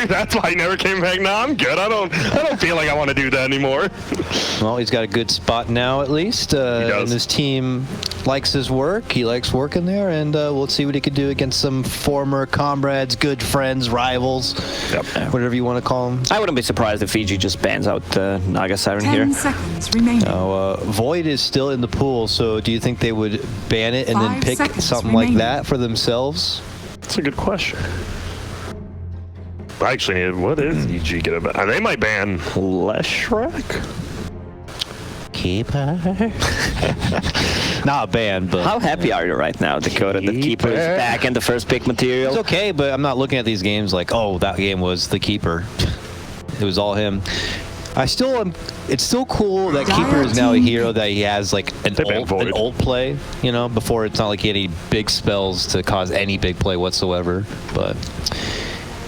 That's why he never came back. No, I'm good. I don't feel like I want to do that anymore. Well, he's got a good spot now, at least. And his team likes his work. He likes working there, and we'll see what he can do against some former comrades, good friends, rivals, whatever you want to call them. I wouldn't be surprised if Fiji just bans out Naga Siren here. 10 seconds remaining. Now, Void is still in the pool, so do you think they would ban it and then pick something like that for themselves? That's a good question. Actually, what is EG gonna ban? They might ban Leshrek? Keeper. Not a ban, but... How happy are you right now, Dakota, that Keeper is back in the first pick material? It's okay, but I'm not looking at these games like, oh, that game was the Keeper. It was all him. I still am. It's still cool that Keeper is now a hero, that he has like an ult play, you know, before it's not like he had any big spells to cause any big play whatsoever, but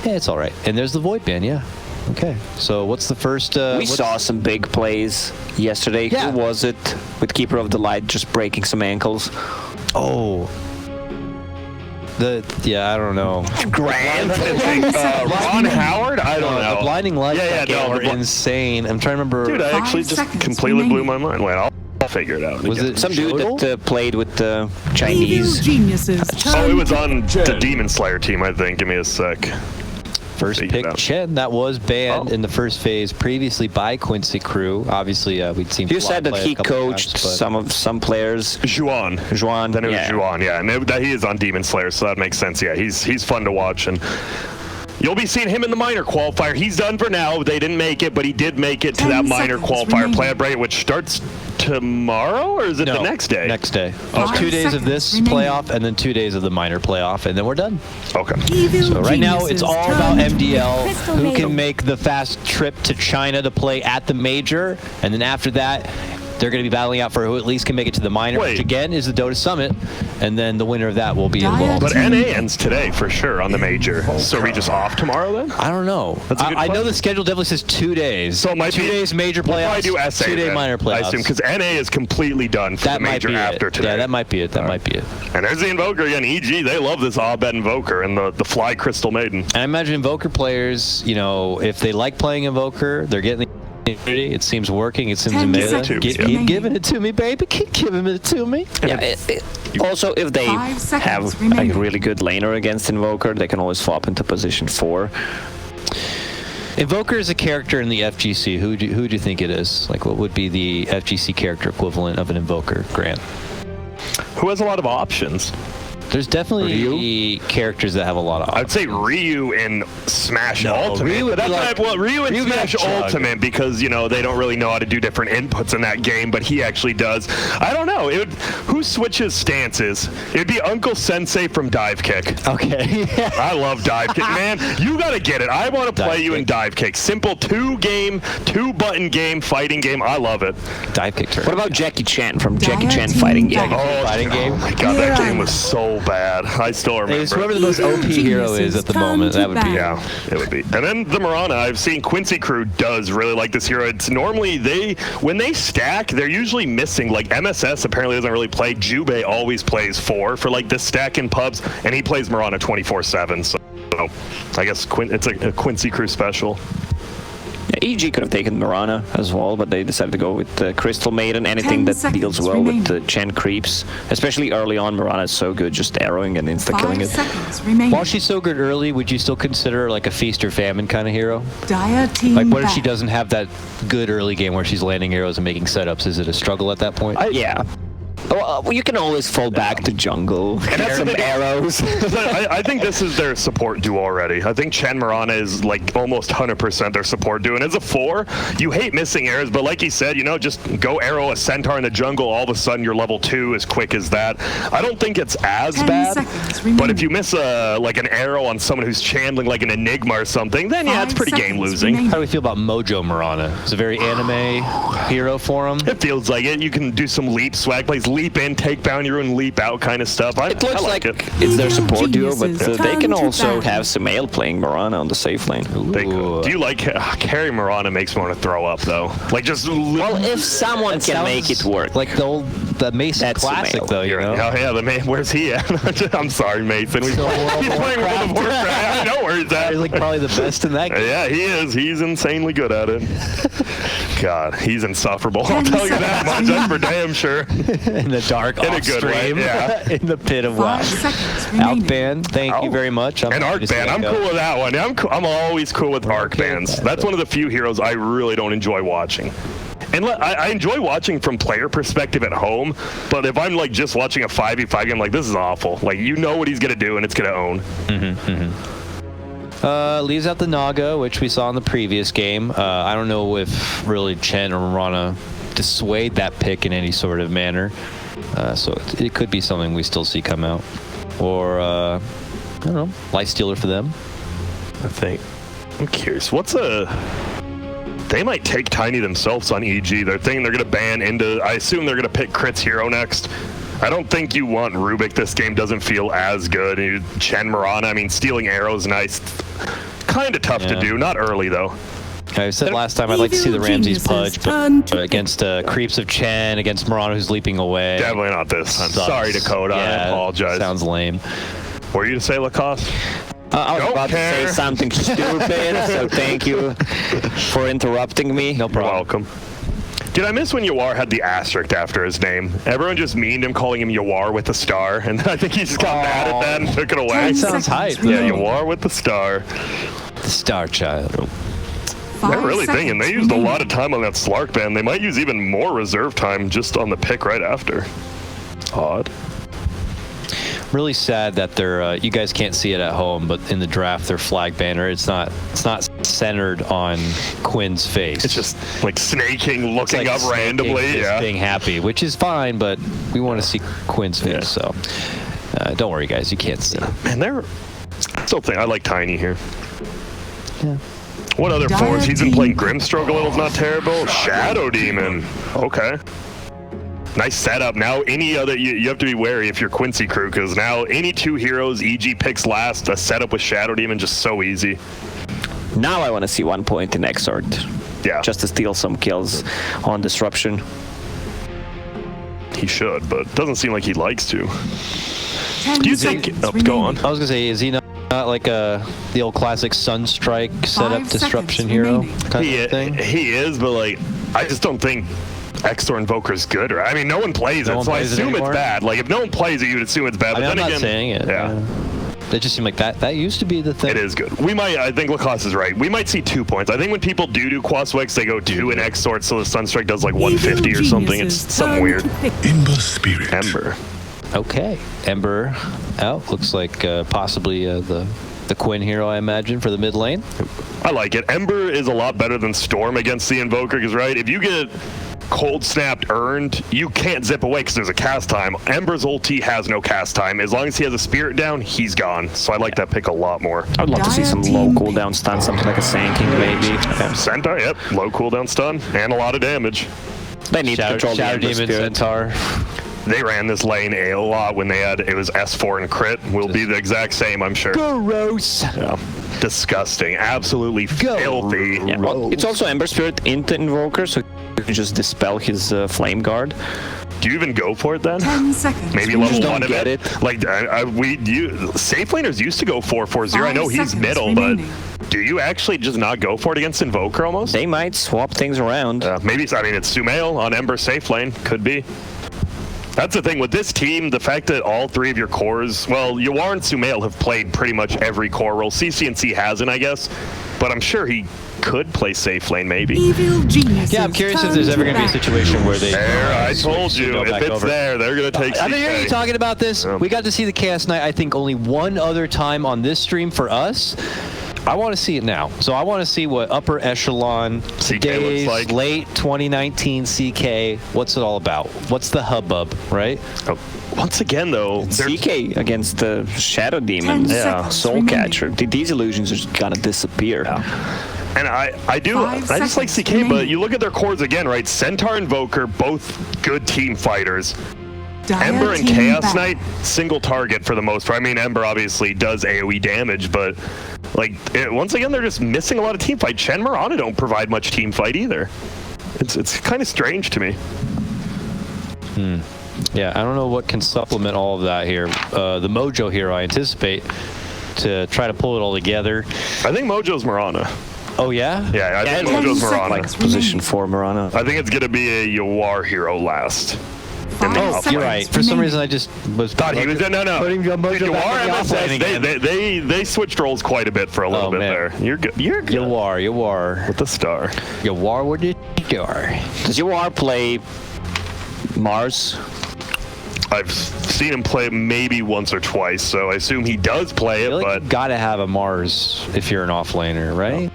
yeah, it's all right. And there's the Void ban, yeah. Okay, so what's the first... we saw some big plays yesterday. Yeah. Who was it with Keeper of the Light just breaking some ankles? Oh. I don't know. Grand. Ron Howard? I don't know. The blinding lights were insane. I'm trying to remember. Dude, I actually just completely blew my mind. Wait, I'll figure it out. Was it some dude that played with the Chinese? Oh, it was on the Demon Slayer team, I think. Give me a sec. First pick Chen, that was banned in the first phase previously by Quincy crew. Obviously, we'd seen. You said that he coached some players. Juan. Then it was Juan, yeah, and that he is on Demon Slayer, so that makes sense. Yeah, he's fun to watch, and you'll be seeing him in the minor qualifier. He's done for now. They didn't make it, but he did make it to that minor qualifier play, which starts tomorrow, or is it the next day? Next day. Oh, 2 days of this playoff and then 2 days of the minor playoff, and then we're done. Okay. So right now it's all about MDL, who can make the fast trip to China to play at the major, and then after that they're going to be battling out for who at least can make it to the minor, which again is the Dota Summit, and then the winner of that will be involved. But NA ends today for sure on the major. So are we just off tomorrow then? I don't know. I know the schedule definitely says 2 days. So it might 2 days major playoffs, we'll do SA 2 day minor playoffs. I assume, because NA is completely done for the major after today. Yeah, that might be it. That might be it. And there's the Invoker again. EG, they love this Abed Invoker and the Fly Crystal Maiden. And I imagine Invoker players, you know, if they like playing Invoker, they're getting the it seems working. It seems amazing. Keep giving it to me, baby. Keep giving it to me. Yeah. Also, if they have a really good laner against Invoker, they can always swap into position 4. Invoker is a character in the FGC. Who do you think it is? Like, what would be the FGC character equivalent of an Invoker, Grant? Who has a lot of options? There's definitely characters that have a lot of options. I'd say Ryu in Smash Ultimate. Ryu in Smash Ultimate, because, you know, they don't really know how to do different inputs in that game, but he actually does. I don't know. Who switches stances? It'd be Uncle Sensei from Dive Kick. Okay. I love Dive Kick. Man, you got to get it. I want to play you in Dive Kick. Simple 2-button game, fighting game. I love it. Dive Kick turn. What about Jackie Chan from Jackie Chan Fighting Game? Fighting Game. Oh my god, that game was so bad. I still remember. It's whoever the most OP hero is at the moment. That would be. Yeah, it would be. And then the Mirana, I've seen Quincy crew does really like this hero. It's normally when they stack, they're usually missing. Like MSS apparently doesn't really play. Jubei always plays 4 for like this stack in pubs, and he plays Mirana 24/7. So I guess it's a Quincy crew special. Yeah, EG could have taken Mirana as well, but they decided to go with the Crystal Maiden, anything that deals well with the Chen creeps. Especially early on, Mirana is so good, just arrowing and insta-killing it. While she's so good early, would you still consider her like a feast or famine kind of hero? Like, what if she doesn't have that good early game where she's landing arrows and making setups? Is it a struggle at that point? Yeah. Well, you can always fall back to jungle and have some arrows. I think this is their support duo already. I think Chen Mirana is like almost 100% their support duo. And as a 4, you hate missing arrows, but like you said, you know, just go arrow a centaur in the jungle, all of a sudden you're level 2 as quick as that. I don't think it's as bad, but if you miss like an arrow on someone who's channeling like an Enigma or something, then yeah, it's pretty game losing. How do we feel about Mojo Mirana? It's a very anime hero for him. It feels like it. You can do some leap swag plays, leap in, take bounty rune, leap out kind of stuff. It looks like it's their support duo, but they can also have SUMAIL playing Mirana on the safe lane. Do you like carry Mirana? Makes me want to throw up though. Like just well, if someone can make it work, like they'll the Mason That's Classic, SUMAIL. though, you know? Oh, yeah, where's he at? I'm sorry, Mason. He's playing World of Warcraft. I know where he's at. He's like probably the best in that game. Yeah, he is. He's insanely good at it. God, he's insufferable. I'll tell you that much. That's for damn sure. In the dark, In a good way, yeah. In the pit of wow. 5 seconds remaining. Outband, thank you very much. And Arc Band, I'm cool with that one. I'm always cool with Arc Bands. That's one of the few heroes I really don't enjoy watching. And I enjoy watching from player perspective at home, but if I'm like just watching a 5v5 game, like this is awful. Like you know what he's gonna do and it's gonna own. Leaves out the Naga, which we saw in the previous game. I don't know if really Chen or Marana dissuade that pick in any sort of manner. So it could be something we still see come out. Or, I don't know, Life Stealer for them. I think. I'm curious. They might take Tiny themselves on EG. They're thinking they're going to ban into... I assume they're going to pick Crit's hero next. I don't think you want Rubik. This game doesn't feel as good. Chen Marana, I mean, stealing arrows, nice. Kind of tough to do. Not early, though. I said last time I'd like to see the Ramses pudge, but against creeps of Chen, against Marana who's leaping away. Definitely not this. I'm sorry, Dakota. I apologize. Sounds lame. What were you to say, Lacoste? I was about to say something stupid, so thank you for interrupting me. No problem. You're welcome. Dude, I miss when Yawar had the asterisk after his name. Everyone just meaned him, calling him Yawar with the star, and I think he just got mad at that and took it away. That sounds hype. Yeah, Yawar with the star. The Star Child. They're really thinking. They used a lot of time on that Slark ban. They might use even more reserve time just on the pick right after. Odd. Really sad that they're you guys can't see it at home, but in the draft their flag banner it's not centered on Quinn's face. It's just like snaking, looking like up randomly, just being happy, which is fine, but we want to see Quinn's face. So don't worry, guys, you can't see. Man, I still think I like Tiny here. Yeah. What other fours? He's been playing Grimstroke a little. It's not terrible. Shadow Demon. Okay. Nice setup. Now, any other, you have to be wary if you're Quincy crew, because now any 2 heroes, EG picks last, a setup with Shadow Demon, just so easy. Now I want to see 1 point in Exort. Yeah. Just to steal some kills on Disruption. He should, but doesn't seem like he likes to. Do you think... Oh, go on. I was going to say, is he not like the old classic Sunstrike setup Disruption hero kind of thing? He is, but like, I just don't think Exor Invoker's good. I mean, no one plays it, so I assume it's bad. Like, if no one plays it, you would assume it's bad. But I'm then not again, saying it. Yeah. It just seemed like that used to be the thing. It is good. We might, I think Lacoste is right. We might see 2 points. I think when people do Quaswex, they go 2 in Exort, so the Sunstrike does like 150 or something. It's something weird. Ember Spirit. Ember. Okay. Ember out. Looks like possibly the Quinn hero, I imagine, for the mid lane. I like it. Ember is a lot better than Storm against the Invoker, because, right, if you get cold snapped earned, you can't zip away because there's a cast time. Ember's ulti has no cast time. As long as he has a spirit down, he's gone. So I like that pick a lot more. I'd love to see some low cooldown stun, something like a Sanking maybe. Centaur, yep, low cooldown stun and a lot of damage. They need to control the Ember Demon Spirit. Centaur. They ran this lane a lot when they had, it was S4 and crit. Will be the exact same, I'm sure. Gross. Yeah. Disgusting. Absolutely filthy. Yeah. Well, it's also Ember Spirit into Invoker, so you can just dispel his Flame Guard. Do you even go for it then? 10 seconds. Maybe level 1 of get it. Like, safe laners used to go 4-4-0. I know he's middle, but do you actually just not go for it against Invoker almost? They might swap things around. Maybe, I mean, it's SUMAIL on Ember safe lane. Could be. That's the thing with this team, the fact that all 3 of your cores, well, Yawar and SUMAIL have played pretty much every core role. CCNC hasn't, I guess, but I'm sure he could play safe lane, maybe. Yeah, I'm curious if there's ever going to be a situation where they... I told you, if it's there, they're going to take CK. I didn't hear you talking about this. We got to see the Chaos Knight, I think, only 1 other time on this stream for us. I want to see it now. So I want to see what upper echelon CK days, looks like. late 2019 CK, what's it all about? What's the hubbub, right? Oh, once again, though, CK against the Shadow Demons, Soul Catcher. These illusions are just gonna disappear. And I just like CK, but you look at their cores again, right? Centaur, Invoker, both good team fighters. Ember and Chaos Knight, single target for the most part. I mean, Ember obviously does AoE damage, but like once again, they're just missing a lot of team fight. Chen Marana don't provide much team fight either. It's kind of strange to me. Yeah, I don't know what can supplement all of that here. The Mojo hero, I anticipate, to try to pull it all together. I think Mojo's Mirana. Oh, yeah? Yeah, I think Mojo's Mirana. Like position 4 Mirana. I think it's going to be a Yawar hero last. Oh, you're right. For some reason, I just was thought he was no. Putting Mojo back in the MSS, they switched roles quite a bit for a little bit there. You're good. You're good. Yawar. With the star. Yawar with the star. Does Yawar play Mars? I've seen him play maybe once or twice, so I assume he does play it, but... you gotta have a Mars if you're an offlaner, right?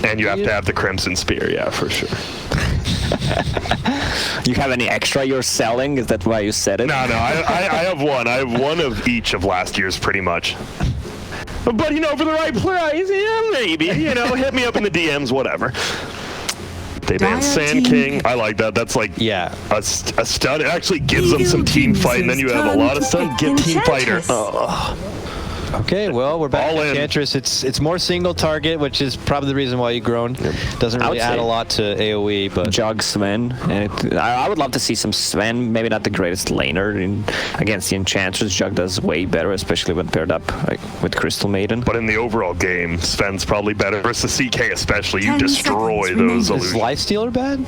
And you have to have the Crimson Spear, yeah, for sure. You have any extra you're selling? Is that why you said it? No, I have one. I have one of each of last year's, pretty much. But, you know, for the right price, yeah, maybe. You know, hit me up in the DMs, whatever. They banned Sand King. I like that. That's like a stun. It actually gives them some team fight, and then you have a lot of stun. Get team fighter. Okay, well, we're back All to in. Enchantress. It's more single target, which is probably the reason why you've grown. Doesn't really add a lot to AoE, but... Jug Sven. And I would love to see some Sven, maybe not the greatest laner against the Enchantress. Jug does way better, especially when paired up with Crystal Maiden. But in the overall game, Sven's probably better. Versus CK especially, you destroy those illusions. Is Lifestealer bad?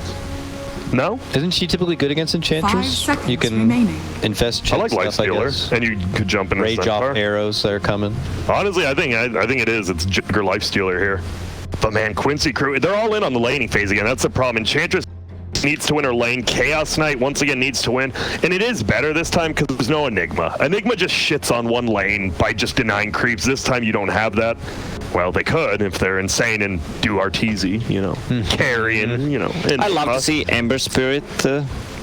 No? Isn't she typically good against Enchantress? You can infest I like stuff, Lifestealer, and you could jump in a rage off arrows that are coming. Honestly, I think it is. It's Jigger Lifestealer here. But man, Quincy crew, they're all in on the laning phase again. That's the problem. Enchantress needs to win her lane. Chaos Knight once again needs to win, and it is better this time because there's no Enigma. Enigma just shits on one lane by just denying creeps. This time you don't have that. Well, they could if they're insane and do Arteezy, you know, carry and, you know. I love to see Ember Spirit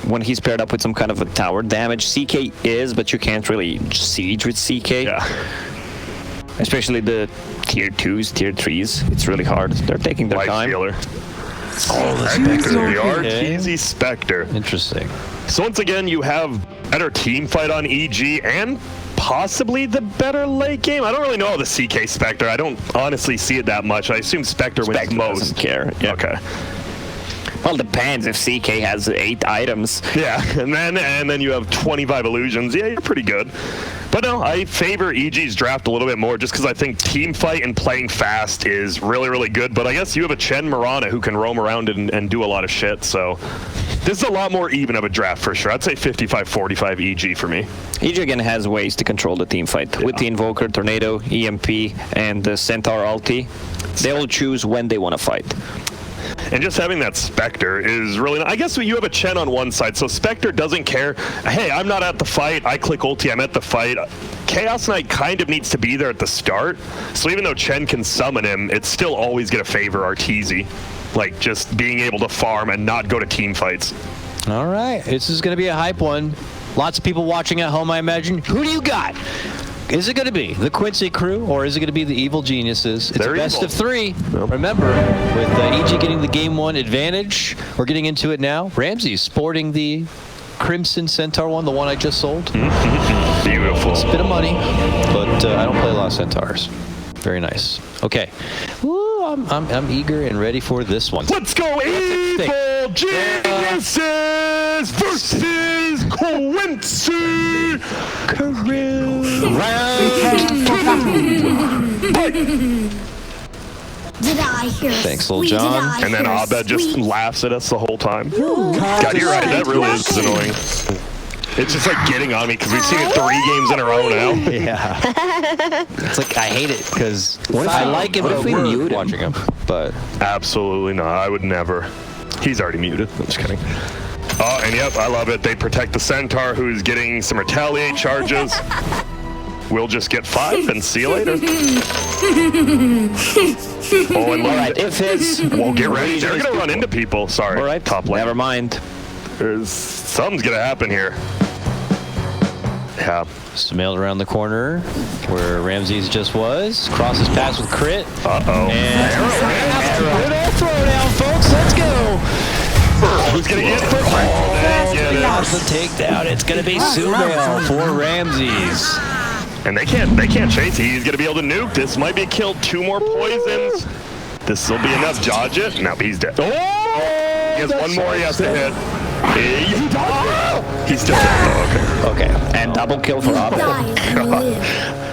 when he's paired up with some kind of a tower damage. CK is, but you can't really siege with CK. Yeah. Especially the tier 2s, tier 3s. It's really hard. They're taking their time. Oh, the Spectre. The Arteezy Spectre. Interesting. So once again, you have better team fight on EG and possibly the better late game. I don't really know the CK Spectre. I don't honestly see it that much. I assume Spectre wins most. Doesn't care. Yeah. Okay. Well, it depends if CK has 8 items. Yeah, and then you have 25 illusions. Yeah, you're pretty good. But no, I favor EG's draft a little bit more just because I think team fight and playing fast is really, really good. But I guess you have a Chen Mirana who can roam around and do a lot of shit. So this is a lot more even of a draft for sure. I'd say 55-45 EG for me. EG again has ways to control the team fight. With the Invoker, Tornado, EMP, and the Centaur ulti. They will choose when they want to fight. And just having that Spectre is really... I guess you have a Chen on one side, so Spectre doesn't care. Hey, I'm not at the fight. I click ulti, I'm at the fight. Chaos Knight kind of needs to be there at the start. So even though Chen can summon him, it's still always going to favor Arteezy. Like, just being able to farm and not go to team fights. All right. This is going to be a hype one. Lots of people watching at home, I imagine. Who do you got? Is it going to be the Quincy crew, or is it going to be the Evil Geniuses? It's a best of 3. Yep. Remember, with EG getting the game 1 advantage, we're getting into it now. Ramsey's sporting the Crimson Centaur one, the one I just sold. Beautiful. It's a bit of money, but I don't play a lot of Centaurs. Very nice. Okay. Woo, I'm eager and ready for this one. Let's go, Evil Geniuses versus Quincy crew. Did I hear? Thanks, Lil John. And then Abed just laughs at us the whole time. God, you're right. That really is annoying. It's just like getting on me because we've seen it 3 games in a row now. Yeah. It's like I hate it because I like it, but we're watching him. But absolutely not. I would never. He's already muted. I'm just kidding. Oh, and yep, I love it. They protect the Centaur, who's getting some retaliate charges. We'll just get 5 and see you later. Oh, and alright, if his... Well, get ready. They're going to run into people. Sorry. Alright, top lane. Never mind. Something's going to happen here. Yeah. SUMAIL around the corner where Ramses just was. Crosses pass with crit. Uh-oh. And arrow throwdown, folks. Let's go. Who's going to get it? That's the takedown. It's going to be SUMAIL for Ramses. And they can't chase it. He's going to be able to nuke. This might be killed. 2 more poisons. This will be enough. Dodge it. Now he's dead. Oh! He has 1 more he has to hit. He died. He's still dead though, okay. Okay, and double kill for Abed.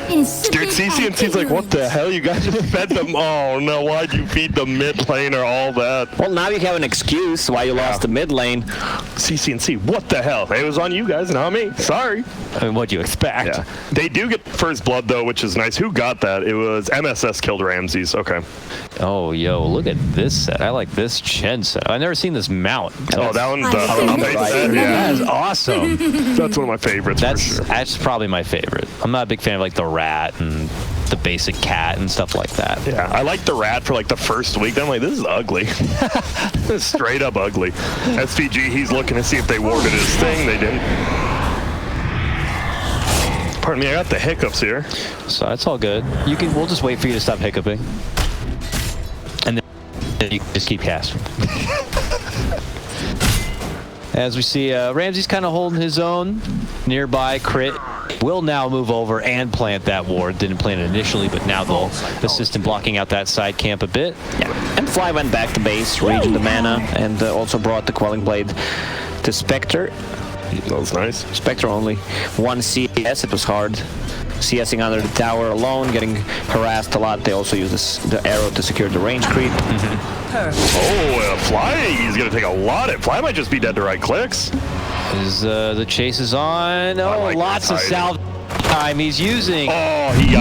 Dude, CCNC's like, what the hell? You guys just fed them? Oh no, why'd you feed the mid laner all that? Well, now you have an excuse why you lost the mid lane. CCNC, what the hell? It was on you guys, not me. Sorry. I mean, what'd you expect? Yeah. They do get first blood though, which is nice. Who got that? It was MSS killed Ramses. Okay. Oh, yo, look at this set. I like this Chen set. I've never seen this mount. Oh, that one. Yeah, that is awesome. That's one of my favorites. That's probably my favorite. I'm not a big fan of like the rat and the basic cat and stuff like that. Yeah, I like the rat for like the first week. Then I'm like, this is ugly. This is straight up ugly. SVG, he's looking to see if they warded his thing. They didn't. Pardon me, I got the hiccups here. So that's all good. We'll just wait for you to stop hiccuping. And then you can just keep casting. As we see, Ramsey's kind of holding his own. Nearby, Crit will now move over and plant that ward. Didn't plant it initially, but now they'll assist in blocking out that side camp a bit. Yeah, and Fly went back to base, regen the mana, and also brought the Quelling Blade to Spectre. That was nice. Spectre only 1 CS, it was hard. CSing under the tower alone, getting harassed a lot. They also use the arrow to secure the range creep. Oh, Fly, he's going to take a lot of... Fly might just be dead to right clicks. The chase is on. Oh, like lots of salve time. He's using... Oh, he's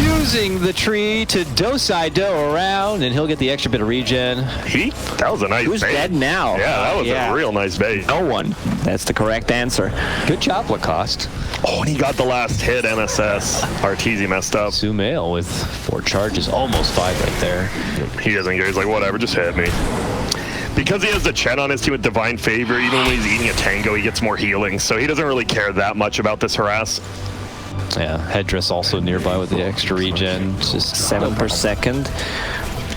using the tree to do around, and he'll get the extra bit of regen. That was a nice Who's bait. dead now? Yeah, that was a real nice bait. No one. That's the correct answer. Good job, Lacoste. Oh, and he got the last hit, MSS. Arteezy messed up. SUMAIL with 4 charges, almost 5 right there. He doesn't care. He's like, whatever, just hit me. Because he has the Chen on his team with Divine Favor, even when he's eating a Tango, he gets more healing. So he doesn't really care that much about this harass. Yeah, Headdress also nearby with the extra regen. Just 7 per second.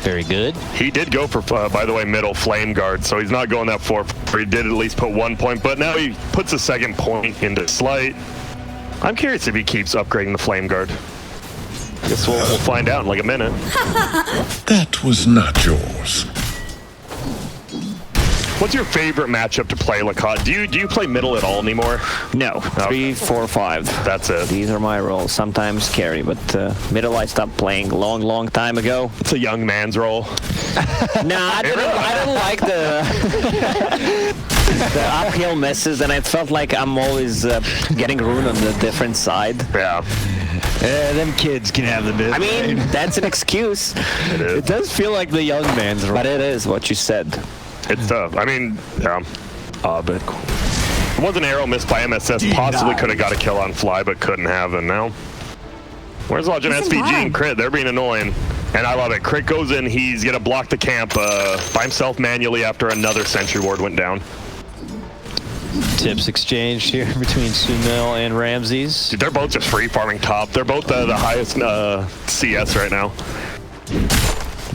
Very good. He did go for, by the way, middle Flame Guard, so he's not going that far. He did at least put 1 point, but now he puts a second point into Slight. I'm curious if he keeps upgrading the Flame Guard. Guess we'll find out in like a minute. That was not yours. What's your favorite matchup to play, Lacoste? Do you play middle at all anymore? No. 3, 4, 5. That's it. These are my roles. Sometimes carry, but middle I stopped playing long time ago. It's a young man's role. Nah, I don't like the uphill misses, and it felt like I'm always getting ruined on the different side. Yeah. Them kids can have the bit. I mean, that's an excuse. It is. It does feel like the young man's role. But it is what you said. It's tough. I mean, yeah. But it was an arrow missed by MSS. Possibly could have got a kill on Fly, but couldn't have. And now, where's Lodge and SVG and Crit? They're being annoying. And I love it. Crit goes in. He's going to block the camp by himself manually after another Sentry Ward went down. Tips exchanged here between SUMAIL and Ramses. Dude, they're both just free farming top. They're both the highest CS right now.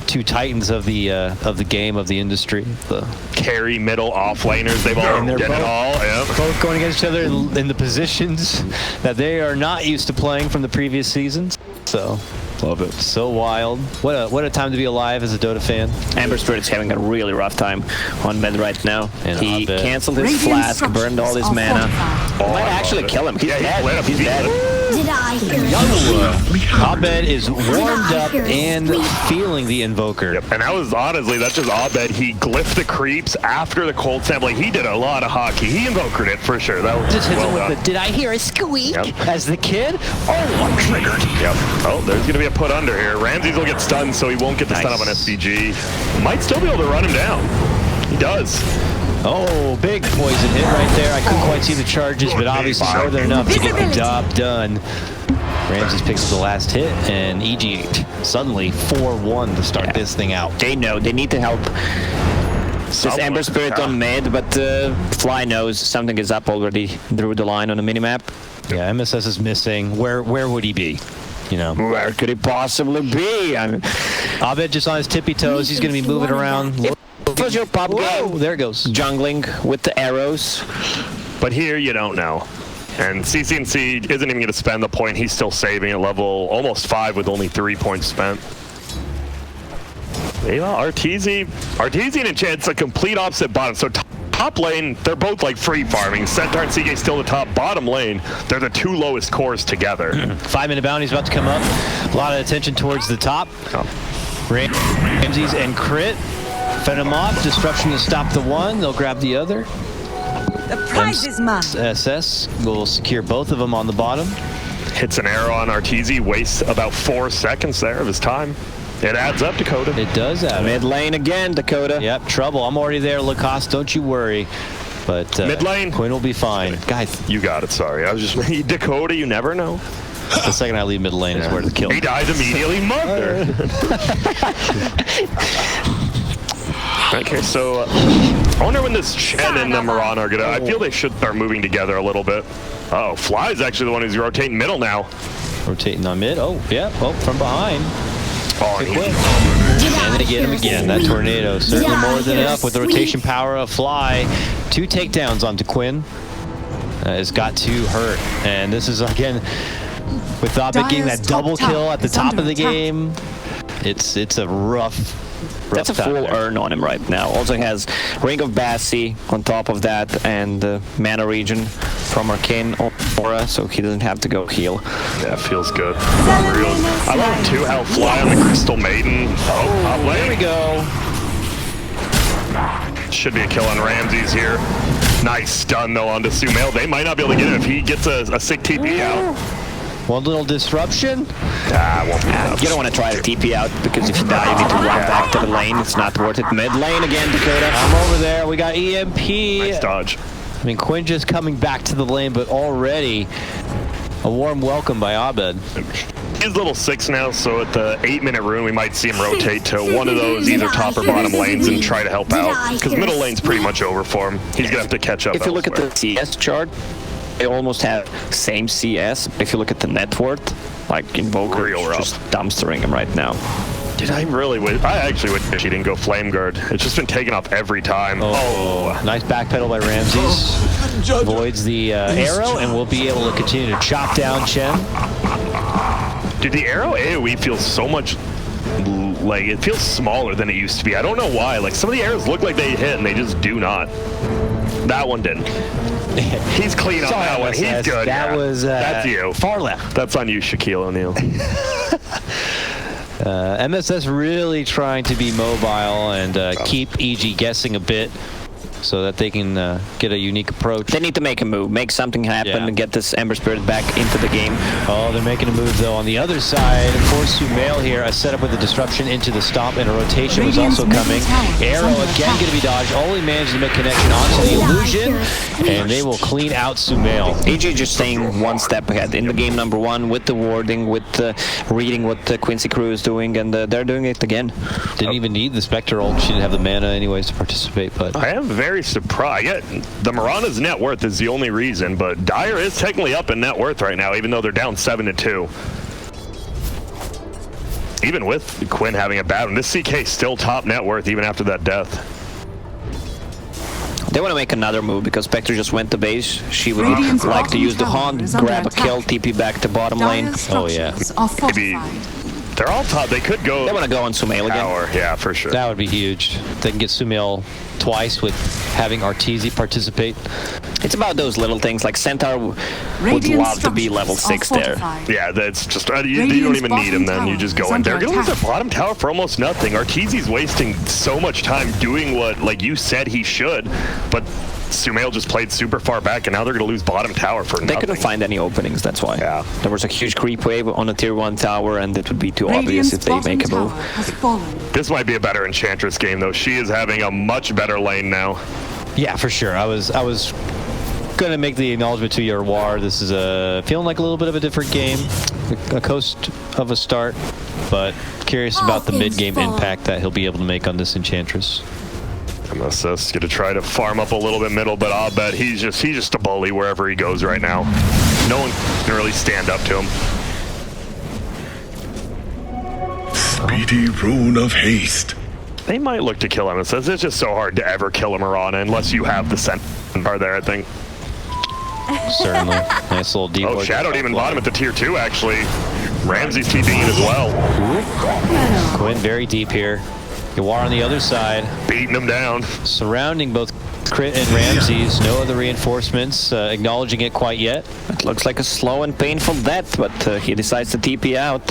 2 titans of the game, of the industry. The carry middle off laners. They've all done it all. Yeah. Both going against each other in the positions that they are not used to playing from the previous seasons. So love it. So wild. What a time to be alive as a Dota fan. Amber Spirit's having a really rough time on mid right now. And he canceled his flask, burned all his mana. Might actually kill him. He's dead. He's dead. Did I hear Abed is warmed up and feeling the invoker. Yep. And that was honestly, that's just Abed. He glyphed the creeps after the cold sampling. He did a lot of hockey. He invokered it for sure. That was just well done. Did I hear a squeak as the kid? Oh, I'm triggered. Yep. Oh, there's going to be a put under here. Ramses will get stunned, so he won't get the stun up on SVG. Might still be able to run him down. He does. Oh, big poison hit right there. I couldn't quite see the charges, but obviously more than enough to get the job done. Ramses picks up the last hit, and EG suddenly 4-1 to start this thing out. They know. They need to help. This Ember Spirit on mid, but Fly knows something is up already. Drew the line on the minimap. Yeah, MSS is missing. Where would he be? You know, where could he possibly be? I mean, Abed just on his tippy toes. He's going to be moving around. It was your pop game. There it goes. Jungling with the arrows. But here you don't know. And CCNC isn't even going to spend the point. He's still saving at level almost 5 with only 3 points spent. Yeah, Arteezy and Enchant's a complete opposite bottom. So top lane, they're both like free farming. Centaur and CK still the top. Bottom lane, they're the 2 lowest cores together. 5-minute bounty's about to come up. A lot of attention towards the top. Ramses and Crit. Fed him off. Disruption to stop the one. They'll grab the other. The prize is mine. SS will secure both of them on the bottom. Hits an arrow on Arteezy, wastes about 4 seconds there of his time. It adds up, Dakota. It does add up. Mid lane again, Dakota. Yep, trouble. I'm already there, Lacoste. Don't you worry. But mid lane. Quinn will be fine. Guys, you got it. Sorry, I was just Dakota. You never know. The second I leave mid lane is where the kill. He dies immediately. Mother. Okay, so I wonder when this Chen and the Mirana are gonna. I feel they should start moving together a little bit. Oh, Fly's actually the one who's rotating middle now. Rotating on mid. Oh, yeah. Oh, from behind. Oh, and they get him again. That tornado certainly more than enough with the rotation power of Fly. 2 takedowns onto Quinn. Has got to hurt, and this is again with Thobit getting that double kill at the top of the game. It's a rough. That's a full earn on him right now. Also has Ring of Bassi on top of that, and Mana Region from Arcane Aura, so he doesn't have to go heal. Yeah, feels good. I love too how Fly on the Crystal Maiden. Oh, there we go. Should be a kill on Ramses here. Nice stun though onto SUMAIL. They might not be able to get it if he gets a sick TP out. One little disruption. Won't be enough. You don't want to try to TP out, because if you die, you need to run back to the lane. It's not worth it. Mid lane again, Dakota. I'm over there. We got EMP. Nice dodge. I mean, Quinn just coming back to the lane, but already a warm welcome by Abed. He's level 6 now, so at the 8-minute rune, we might see him rotate to one of those either top or bottom lanes and try to help out. Because middle lane's pretty much over for him. He's going to have to catch up. If you look at the CS chart, they almost have same CS. If you look at the net worth, like Invoker is just dumpstering him right now. Dude, I actually wish he didn't go Flame Guard. It's just been taken off every time. Oh. Nice backpedal by Ramses. Avoids the arrow and will be able to continue to chop down Chen. Dude, the arrow AoE feels so much, like, it feels smaller than it used to be. I don't know why. Like, some of the arrows look like they hit and they just do not. That one didn't. He's clean on that one. He's good. That was that's you. Far left. That's on you, Shaquille O'Neal. MSS really trying to be mobile and keep EG guessing a bit so that they can get a unique approach. They need to make a move, make something happen, and get this Ember Spirit back into the game. Oh, they're making a move though on the other side for SUMAIL here. A setup with a disruption into the stomp, and a rotation was also coming. Arrow again going to be dodged. Only managed to make connection onto the illusion, and they will clean out SUMAIL. EG just staying one step ahead in the game number 1 with the warding, with reading what the Quincy crew is doing, and they're doing it again. Didn't even need the Spectre ult. She didn't have the mana anyways to participate, but I am very surprised. Yeah, the Mirana's net worth is the only reason, but Dire is technically up in net worth right now, even though they're down 7-2. Even with Quinn having a bad one, this CK still top net worth even after that death. They want to make another move because Spectre just went to base. She would like to use the Haunt, grab a kill, TP back to bottom lane. Oh yeah. Maybe they're all top. They could go. They want to go on SUMAIL again. Power. Yeah, for sure. That would be huge. They can get SUMAIL twice with having Arteezy participate. It's about those little things, like Centaur would love to be level 6 there. Yeah, that's just, you don't even need him then, you just go in. They're going to lose their bottom tower for almost nothing. Arteezy's wasting so much time doing what, like you said he should, but SUMAIL just played super far back, and now they're going to lose bottom tower for nothing. They couldn't find any openings, that's why. Yeah. There was a huge creep wave on a tier 1 tower, and it would be too obvious if they make a move. This might be a better Enchantress game, though. She is having a much better lane now. Yeah, for sure. I was going to make the acknowledgement to your war. This is feeling like a little bit of a different game, a coast of a start, but curious about the mid-game impact that he'll be able to make on this Enchantress. MSS going to try to farm up a little bit middle, but I'll bet he's just a bully wherever he goes right now. No one can really stand up to him. Speedy rune of haste. They might look to kill MSS. It's just so hard to ever kill a Mirana unless you have the Centaur there, I think. Certainly. Nice little deep. Oh, Shadowed even bottom at the tier 2, actually. Ramsey's TPing it as well. Quinn very deep here. Yawar on the other side. Beating him down. Surrounding both Crit and Ramses, no other reinforcements acknowledging it quite yet. It looks like a slow and painful death, but he decides to TP out.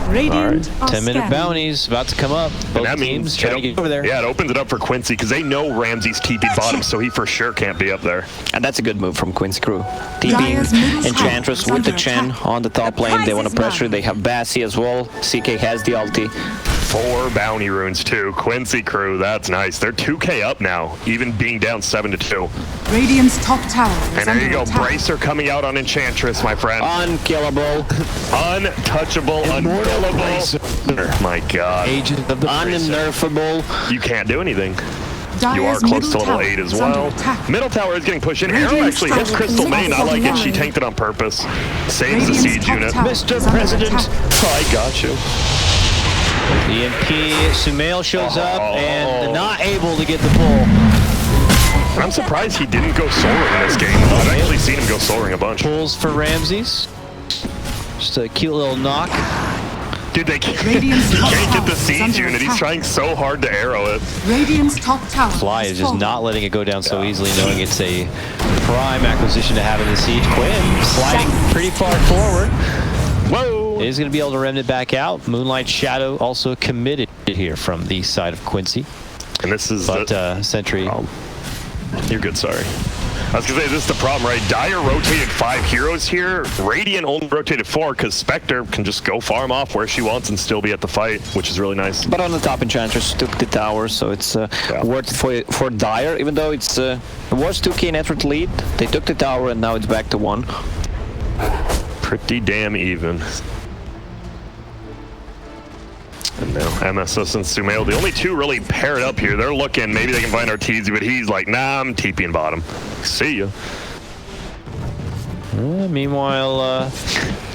Radiant All right. 10-minute bounties about to come up. Both teams trying to get over there. Yeah, it opens it up for Quincy because they know Ramses TP'd bottom, so he for sure can't be up there. And that's a good move from Quincy crew. TPing Enchantress with the Chen on the top lane. They want to pressure. They have Bassi as well. CK has the ulti. 4 bounty runes too. Quincy crew, that's nice. They're 2k up now, even being down 7-2. Radiant's top tower is and there you go, attack. Bracer coming out on Enchantress, my friend. Unkillable. Untouchable, unkillable. My God. Agent of the Unnerfable. You can't do anything. Dire's You are close to middle level tower 8 as is under well. attack. Middle tower is getting pushed in. Radiant's Arrow actually hits tower Crystal is Main. I like it. level She 9. tanked it on purpose. Saves the Radiant's siege top unit. tower Mr. is under President. attack. I got you. EMP, Sumail shows up and not able to get the pull. I'm surprised he didn't go soaring in this game. I've actually seen him go soaring a bunch. Pulls for Ramses. Just a cute little knock. Dude, they can't get the siege unit. He's trying so hard to arrow it. Radiant's top tower Fly is just not letting it go down so easily, knowing it's a prime acquisition to have in the siege. Quinn sliding pretty far forward. Whoa! Is going to be able to remnant back out. Moonlight Shadow also committed here from the side of Quincy. And this is Sentry. You're good, sorry. I was gonna say, this is the problem, right? Dire rotated 5 heroes here. Radiant only rotated 4 because Spectre can just go farm off where she wants and still be at the fight, which is really nice. But on the top, Enchantress took the tower, so it's worth it for Dire, even though it was 2k net worth lead. They took the tower and now it's back to 1. Pretty damn even. And now MSS and SUMAIL, the only 2 really paired up here. They're looking, maybe they can find Arteezy, but he's like, nah, I'm TPing bottom. See ya. Meanwhile,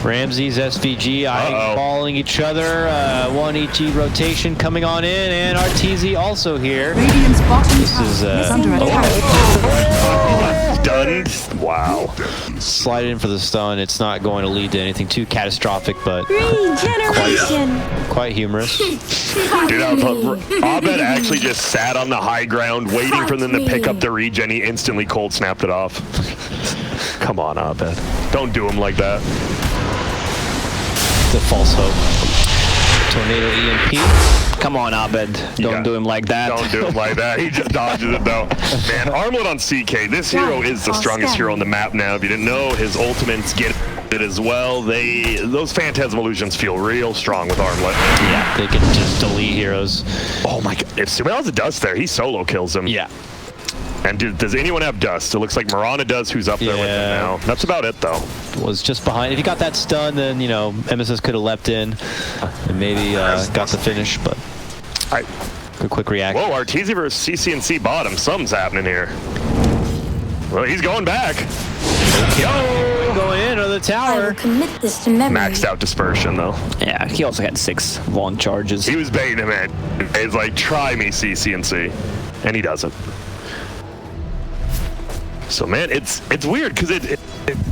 Ramses, SVG, eyeballing each other. 1 EG rotation coming on in, and Arteezy also here. Radiant's bottom This tower is under attack. Stunned. Wow. Slide in for the stun. It's not going to lead to anything too catastrophic, but Regeneration. quite humorous. Dude, Abed actually just sat on the high ground waiting for them to pick up the regen. He instantly cold snapped it off. Come on, Abed. Don't do him like that. The false hope. Tornado EMP. Come on, Abed. Don't do him like that. Don't do him like that. He just dodges it, though. Man, Armlet on CK. This hero is the strongest hero on the map now. If you didn't know, his ultimates get it as well. Those Phantasm Illusions feel real strong with Armlet. Yeah, they can just delete heroes. Oh my God. If SUMAIL has a dust there, he solo kills him. Yeah. And dude, does anyone have dust? It looks like Mirana does, who's up there with him now. That's about it, though. Was just behind. If he got that stun, then, you know, MSS could have leapt in and maybe got the finish, but good quick reaction. Whoa, Arteezy versus CCNC bottom. Something's happening here. Well, he's going back. Yo, going in to the I tower. will commit this to memory. Maxed out dispersion, though. Yeah, he also had 6 Vaughn charges. He was baiting him in. He's like, try me, CCNC. And he doesn't. So, man, it's weird because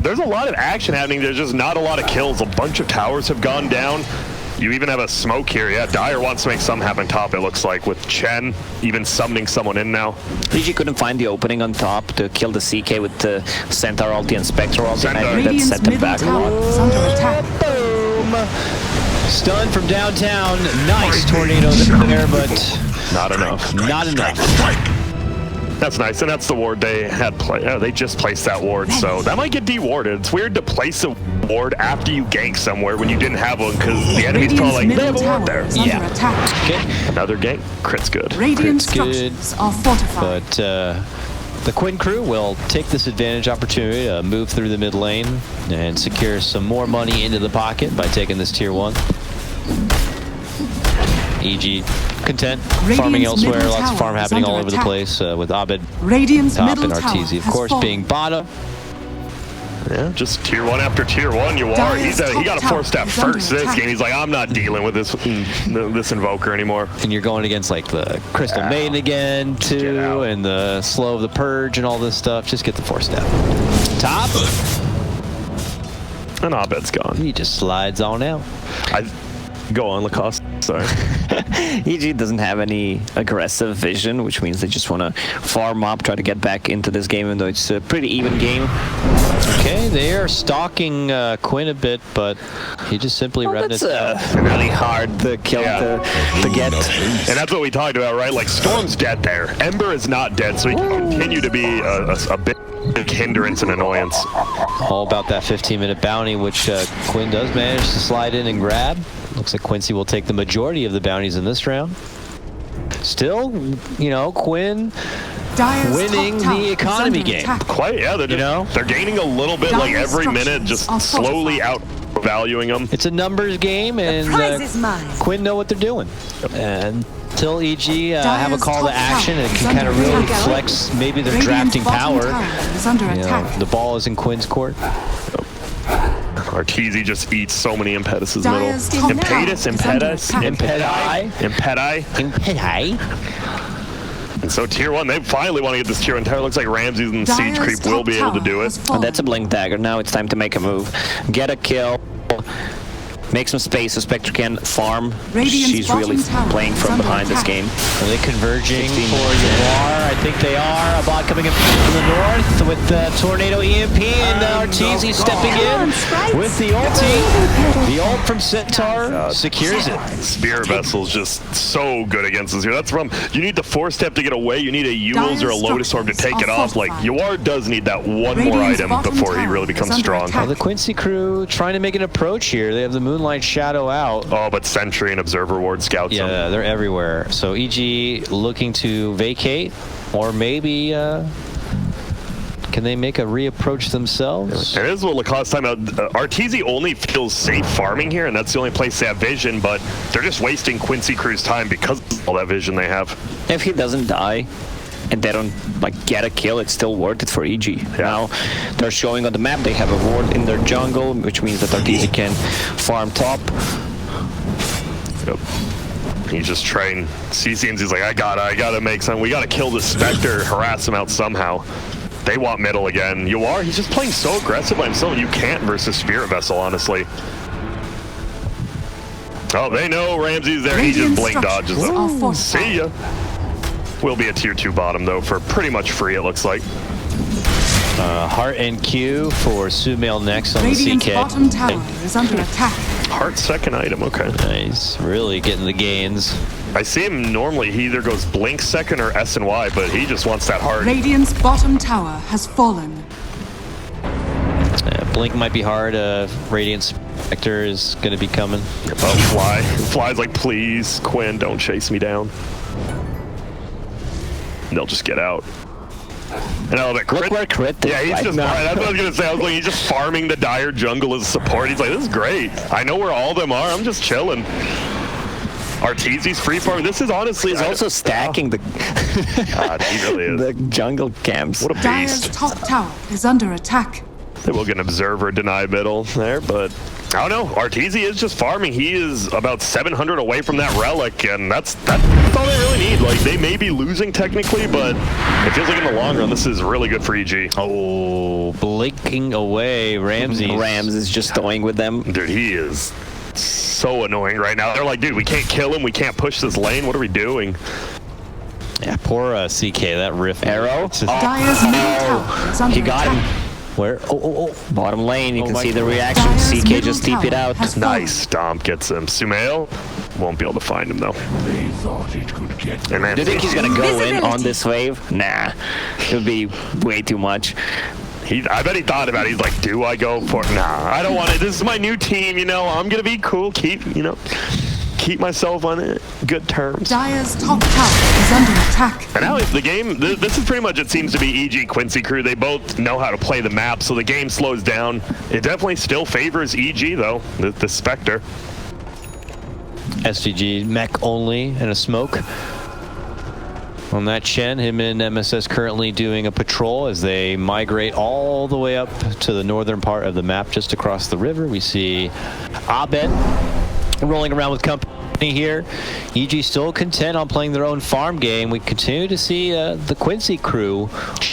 there's a lot of action happening. There's just not a lot of kills. A bunch of towers have gone down. You even have a smoke here. Yeah, Dire wants to make something happen top, it looks like, with Chen even summoning someone in now. PG couldn't find the opening on top to kill the CK with the Centaur ulti and Spectre ulti, and I think that Radiant's set them middle back. tower is under attack. Boom. Stun from downtown. Nice tornado there, but Not enough. not enough. That's nice, and that's the ward they had they just placed that ward, so that might get dewarded. It's weird to place a ward after you gank somewhere when you didn't have one, because the enemy's probably like, they have a ward there. Is under attack. Okay. Another gank, crit's good. Radiant Crit's good. structures are fortified. But the Quinn crew will take this advantage opportunity to move through the mid lane and secure some more money into the pocket by taking this tier 1. EG content, farming elsewhere, lots of farm happening all over the place with Abed Radiant's top middle and tower Arteezy, of has course, fallen. being bottom. Yeah, just tier 1 after tier 1, you are. Dire's He got a top 4-step tower is first under this attack. game. He's like, I'm not dealing with this Invoker anymore. And you're going against like the Crystal Maiden again, too, and the Slow of the Purge and all this stuff. Just get the 4-step. Top. And Abed's gone. He just slides on out. Go on, Lacoste. Sorry. EG doesn't have any aggressive vision, which means they just want to farm up, try to get back into this game, even though it's a pretty even game. Okay, they are stalking Quinn a bit, but he just simply read it. That's really hard to kill to get. And that's what we talked about, right? Like, Storm's dead there. Ember is not dead, so he can continue to be a big hindrance and annoyance. All about that 15-minute bounty, which Quinn does manage to slide in and grab. Looks like Quincy will take the majority of the bounties in this round. Still, you know, Quinn winning the economy game. Quite, yeah. They're gaining a little bit, like every minute, just slowly outvaluing them. It's a numbers game, and Quinn know what they're doing. And until EG have a call to action and can kind of really flex maybe their drafting power, you know, the ball is in Quinn's court. Arteezy just eats so many impetuses middle. Impedi. And so tier 1, they finally want to get this tier 1 tower. Looks like Ramses and Siege Creep will be able to do it. Oh, that's a Blink Dagger. Now it's time to make a move. Get a kill. Make some space so Spectre can farm. She's really playing from behind this game. Are they converging for Yawar? I think they are. A bot coming in from the north with the Tornado EMP, and Arteezy stepping in with the ulti. The ult from Centaur secures it. Spirit Vessel's just so good against us here. That's from, you need the 4-step to get away. You need a Eul's or a Lotus Orb to take it off. Like, Yawar does need that one more item before he really becomes strong. The Quincy crew trying to make an approach here. They have the Moonlight Shadow out. Oh, but Sentry and Observer Ward scouts them. Yeah, they're everywhere. So EG looking to vacate, or maybe can they make a reapproach themselves? It is what Lacoste's talking about. Arteezy only feels safe farming here, and that's the only place they have vision, but they're just wasting Quincy Crew's time because of all that vision they have. If he doesn't die, and they don't like get a kill, it's still worth it for EG. Yeah. Now they're showing on the map they have a ward in their jungle, which means that Arteezy can farm top. Yep. He's just trying. CCN's he's like, I gotta make something. We gotta kill this Spectre, harass him out somehow. They want middle again. Yawar, he's just playing so aggressive by himself. You can't versus Spirit Vessel, honestly. Oh, they know Ramsey's there. He just blink dodges them. See ya. Will be a tier 2 bottom though for pretty much free, it looks like. Heart and Q for SUMAIL next on Radiant's the CK. bottom tower is under attack. Heart second item, okay. Nice, really getting the gains. I see him normally, he either goes Blink second or S and Y, but he just wants that heart. Radiant's bottom tower has fallen. Blink might be hard. Radiant Spectre is going to be coming. Oh, Fly. Fly's like, please, Quinn, don't chase me down. They'll just get out. And Crit. Look where Crit is. Yeah, he's just, that's what I was going to say. I was like, he's just farming the Dire jungle as support. He's like, this is great. I know where all of them are. I'm just chilling. Arteezy's free farm. This is honestly... He's also stacking the... God, he really is. The jungle camps. What a Dire's beast. top tower is under attack. They will get an Observer deny middle there, but... I don't know. Arteezy is just farming. He is about 700 away from that relic, and that's all they really need. Like, they may be losing technically, but it feels like in the long run, this is really good for EG. Oh, blinking away, Ramses. Rams is just toying with them. Dude, he is so annoying right now. They're like, dude, we can't kill him. We can't push this lane. What are we doing? Yeah, poor CK, that riff. Arrow. Dire's middle tower is under He got attack. him. Where? Oh. Bottom lane, you can see the God. reaction. Dire's CK middle just TP'd it tower out. has Nice stomp gets him. SUMAIL won't be able to find him, though. They thought it could get And Do you think he's gonna go in Visibility. on this wave? Nah, it would be way too much. I bet he thought about it. He's like, do I go for it? Nah, I don't want it. This is my new team, you know. I'm gonna be cool. Keep myself on good terms. Dire's top tower is under attack. And now the game, this is pretty much, it seems to be EG Quincy Crew. They both know how to play the map, so the game slows down. It definitely still favors EG, though, the Spectre. SVG mech only and a smoke. On that Chen, him and MSS currently doing a patrol as they migrate all the way up to the northern part of the map just across the river. We see Abed rolling around with company happening here. EG still content on playing their own farm game. We continue to see the Quincy crew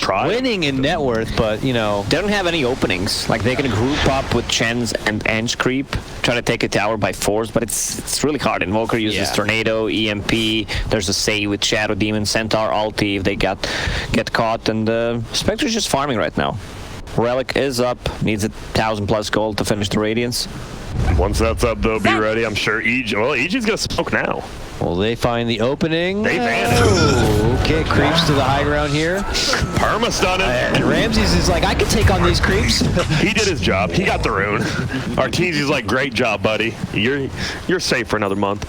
winning in net worth, but, you know... They don't have any openings. Like, they can group up with Chen's and Ange creep, try to take a tower by force, but it's really hard. Invoker uses Tornado, EMP, there's a Say with Shadow Demon, Centaur, ulti if they get caught, and Spectre's just farming right now. Relic is up, needs 1,000+ gold to finish the Radiance. Once that's up, they'll be ready. I'm sure EG... Well, EG's gonna smoke now. Well, they find the opening. They vanished. Okay, creeps to the high ground here. Perma-stun it. And Ramses is like, I can take on these creeps. He did his job. He got the rune. Arteezy's like, great job, buddy. You're safe for another month.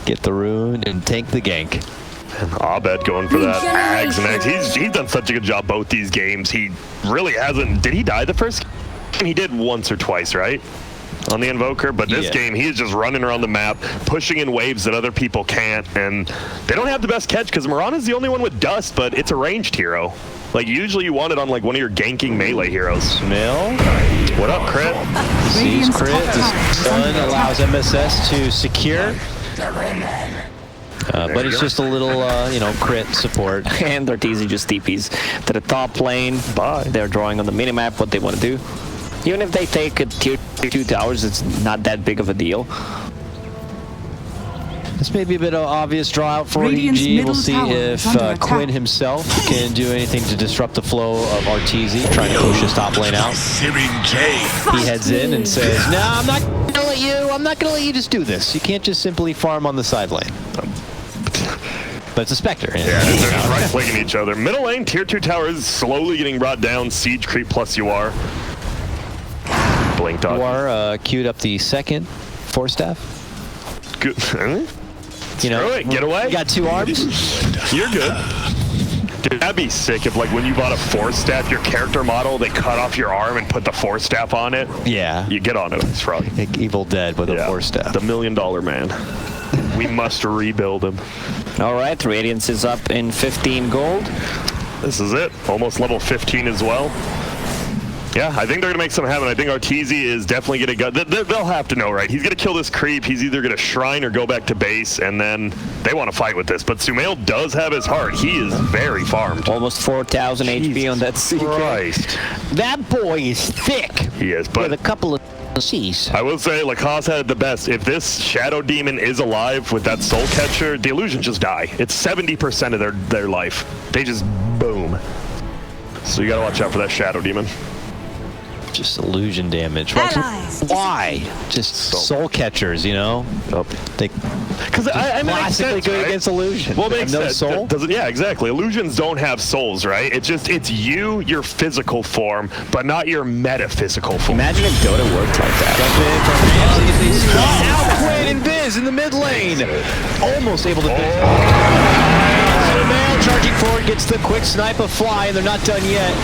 Get the rune and tank the gank. Abed going for that Ags next. He's done such a good job both these games. He really hasn't... Did he die the first game? He did once or twice, right? On the Invoker, but this game, he's just running around the map, pushing in waves that other people can't, and they don't have the best catch because Mirana's the only one with Dust, but it's a ranged hero. Like, usually you want it on, like, one of your ganking melee heroes. SUMAIL. What up, Crit? Sees Crit. The stun allows MSS to secure. But it's just a little, you know, Crit support. And Arteezy just TPs to the top lane. Bye. They're drawing on the minimap what they want to do. Even if they take a tier 2 towers, it's not that big of a deal. This may be a bit of an obvious draw out for EG. We'll see if Quinn himself can do anything to disrupt the flow of Arteezy, trying to push his top lane out. He heads in and says, no, I'm not gonna let you just do this. You can't just simply farm on the side lane. But it's a Spectre. Yeah, they're just right-clicking each other. Middle lane, tier 2 tower is slowly getting brought down. Siege creep plus UR. Blinked on. UR queued up the second Force Staff. Good. You know, get away. You got 2 arms. You're good. Dude, that'd be sick if, like, when you bought a Force Staff, your character model, they cut off your arm and put the Force Staff on it. Yeah. You get on it, it's frog. Like Evil Dead with a Force Staff. The $1 Million Man. We must rebuild him. All right, Radiance is up in 15 gold. This is it. Almost level 15 as well. Yeah, I think they're going to make something happen. I think Arteezy is definitely going to go... They'll have to know, right? He's going to kill this creep. He's either going to shrine or go back to base, and then they want to fight with this. But SUMAIL does have his heart. He is very farmed. Almost 4,000 HP on that CK. Christ. That boy is thick. He is, but... With a couple of C's. I will say, Lacoste had it the best. If this Shadow Demon is alive with that Soul Catcher, the illusions just die. It's 70% of their life. They just boom. So you got to watch out for that Shadow Demon. Just illusion damage. Why? Just soul catchers, you know? They because I mean, classically good against illusion. Well, makes no sense. soul. Does it? Yeah, exactly. Illusions don't have souls, right? It's you, your physical form, but not your metaphysical form. Imagine if DotA worked like that. Out Quinn and Biz in the mid lane. Almost able to finish. SUMAIL charging forward, gets the quick snipe of Fly, and they're not done yet.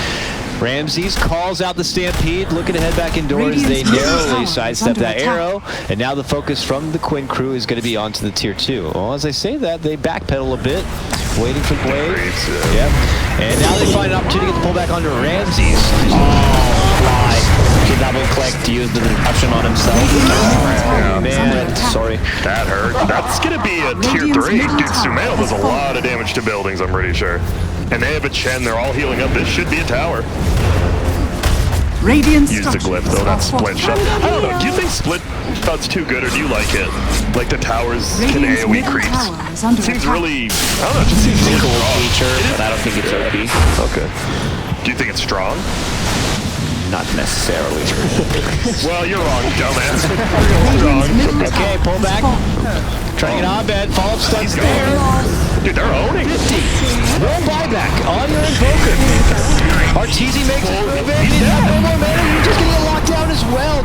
Ramses calls out the Stampede, looking to head back indoors. They narrowly sidestep that arrow, and now the focus from the Quinn crew is going to be onto the tier 2. Well, as I say that, they backpedal a bit, waiting for the wave. Yep. And now they find an opportunity to get the pull back onto Ramses. Fly. He double-clicked, used the disruption on himself. Oh, man. Sorry. That hurt. That's going to be a tier 3. Dude, SUMAIL does a lot of damage to buildings, I'm pretty sure. And they have a Chen, they're all healing up. This should be a tower. Radiant Use the glyph though, that split shot. I don't know, do you think split shot's too good or do you like it? Like the towers can AoE creeps. Seems really, I don't know, it just seems really Cool strong. feature, but I don't think it's OP. Okay. Do you think it's strong? Not necessarily. Well, you're wrong, dumbass. You're wrong. Okay, pull back. Trying an Abed, follow-up stunts there. Dude, they're owning it. 50. No buyback on your Invoker. Arteezy makes it move in. He's got no more mana. You're just going to get locked down as well.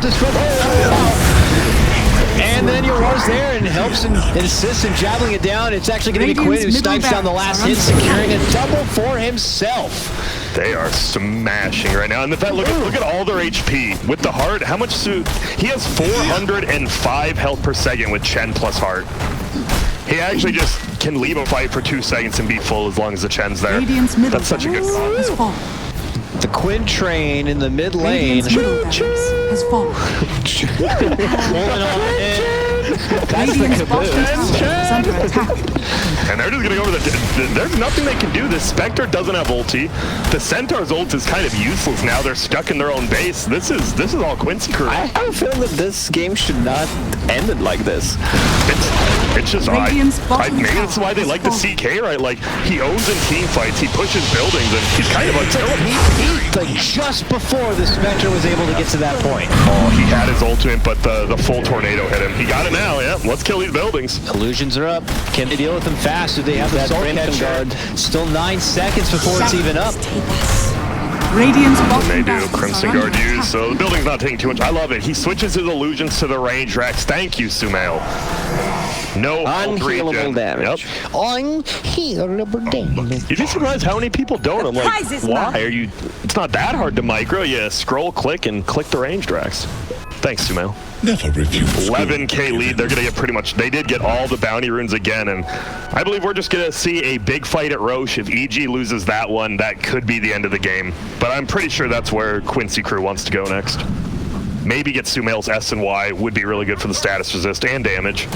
And then Yora's there and helps and assists in javeling it down. It's actually going to be Quinn who snipes down the last hit, securing a double for himself. They are smashing right now. And in fact, look at all their HP. With the heart, how much suit? He has 405 health per second with Chen plus heart. He actually just can leave a fight for 2 seconds and be full as long as the Chen's there. That's such a good call. The Quinn train in the mid lane. Has fallen. Pulling on in. Radiant's bottom tower is under attack. And they're just gonna go over there's nothing they can do. This Spectre doesn't have ulti. The Centaur's ult is kind of useless now. They're stuck in their own base. This is all Quincy crew. I have a feeling that this game should not end it like this. It's just maybe that's why they like the CK, right? Like he owns in team fights, he pushes buildings, and he's kind of unkillable. He peaked like just before the Spectre was able to get to that point. Oh, he had his ultimate, but the full tornado hit him. He got it now. Yeah, let's kill these buildings. Illusions are up. Can they deal with them fast? Do they have the soul catcher? Still 9 seconds before it's even up. Radiant's bottom They do. barracks Crimson are Guard under used, attack. so the building's not taking too much. I love it. He switches his illusions to the range racks. Thank you, Sumail. No unhealable damage. Yep. Unhealable damage. You'd be surprised how many people don't. I'm like, prize is why mine. are you? It's not that hard to micro. You scroll, click, and click the range racks. Thanks, Sumail. Never refuse. 11k lead. They're gonna get pretty much. They did get all the bounty runes again, and I believe we're just gonna see a big fight at Roche. If EG loses that one, that could be the end of the game. But I'm pretty sure that's where Quincy crew wants to go next. Maybe get Sumail's S and Y would be really good for the status resist and damage.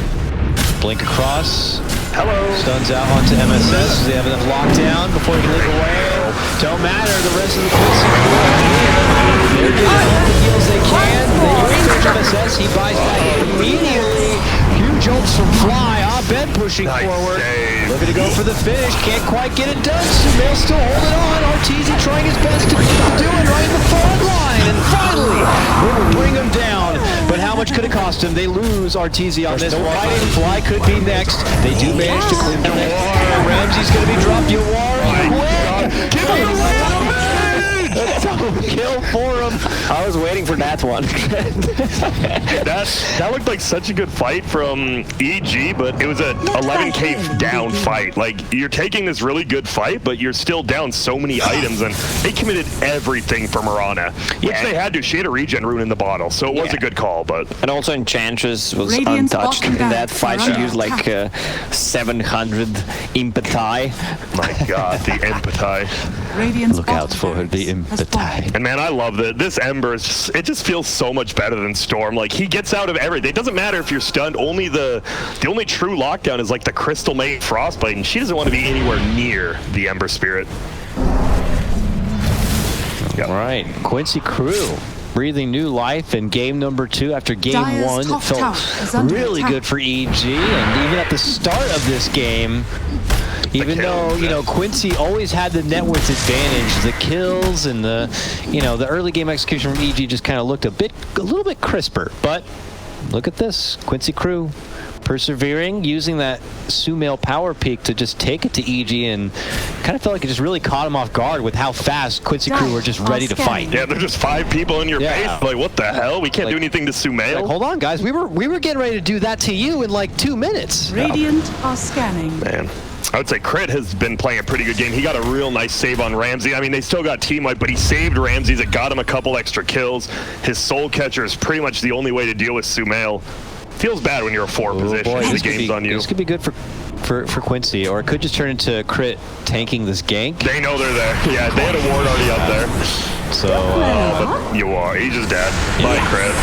Blink across. Hello. Stuns out onto MSS. They have enough lockdown before he can leap away. Don't matter. The rest of the Quincy crew are here. They're getting all the heals they can. They use their MSS. He buys back immediately. Huge ults from Fly. Abed pushing forward. Save. Looking to go for the finish. Can't quite get it done. Sumail still holding on. Arteezy trying his best to do it right in the front line. And finally, we will bring him down. But how much could it cost him? They lose Arteezy on this one. Fly could be next. They do manage to clean down it. Ramsey's going to be dropped. Yawari. Give me a little bit. Kill for him. I was waiting for that one. That looked like such a good fight from EG, but it was a 11k down fight. Like, you're taking this really good fight, but you're still down so many items, and they committed everything for Mirana, which they had to. She had a regen rune in the bottle, so it was a good call, but... And also Enchantress was Radiant's untouched bottom in that barracks fight. are She under used like attack. 700 impeti. My God, the empathy. Radiant's Look out bottom for barracks the has fallen. impeti. And man, I love that. This Ember is just, it just feels so much better than Storm. Like, he gets out of everything. It doesn't matter if you're stunned. Only the only true lockdown is like the Crystal Maid Frostbite, and she doesn't want to be anywhere near the Ember Spirit. All right, Quincy crew breathing new life in game number 2 after game Dire's 1. It top tower is felt under really attack. good for EG, and even at the start of this game, even though, you know, Quincy always had the net worth advantage, the kills and the, you know, the early game execution from EG just kind of looked a little bit crisper. But look at this, Quincy crew persevering, using that SUMAIL power peak to just take it to EG, and kind of felt like it just really caught him off guard with how fast Quincy crew were just ready to fight. Yeah, there's just 5 people in your base. Like, what the hell? We can't do anything to SUMAIL. Like, hold on, guys. We were getting ready to do that to you in like 2 minutes. Radiant are scanning. Man, I would say Crit has been playing a pretty good game. He got a real nice save on Ramsey. I mean, they still got team wipe, but he saved Ramsey's. It got him a couple extra kills. His Soul Catcher is pretty much the only way to deal with SUMAIL. Feels bad when you're a 4 position. Boy, The game's on you. This could be good for Quincy, or it could just turn into Crit tanking this gank. They know they're there. Yeah, they had a ward already up there. So But you are. He's just dead. Bye, Crit.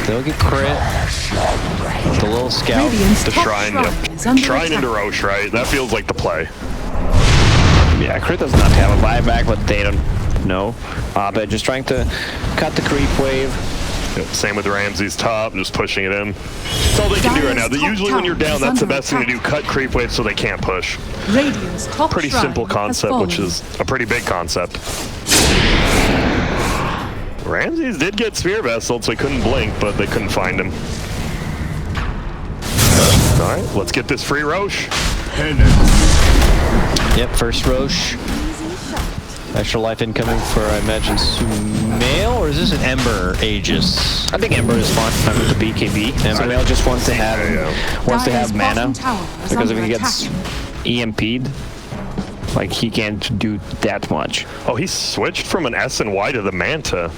they'll get Crit. The little scout. Radiant's The top shrine, is yep. under Shrine attack. into Roche, right? That feels like the play. Yeah, Crit does not have a buyback, but they don't know. But just trying to cut the creep wave. Yep, same with Ramsey's top, just pushing it in. That's all they can do right now. Dire's Usually when you're top down, tower that's the is best thing to under do. Cut creep wave so they can't push. Radiant's top Pretty shrine simple has concept, which fallen. is a pretty big concept. Ramsey's did get Sphere Vessel, so he couldn't blink, but they couldn't find him. All right, let's get this free Roche. Yep, first Roche. Extra life incoming for, I imagine, SUMAIL, or is this an Ember Aegis? I think Ember is fine with the BKB. SUMAIL just wants to have Dire's mana, bottom tower is because if under he gets attack. EMP'd, like he can't do that much. Oh, he switched from an S and Y to the Manta.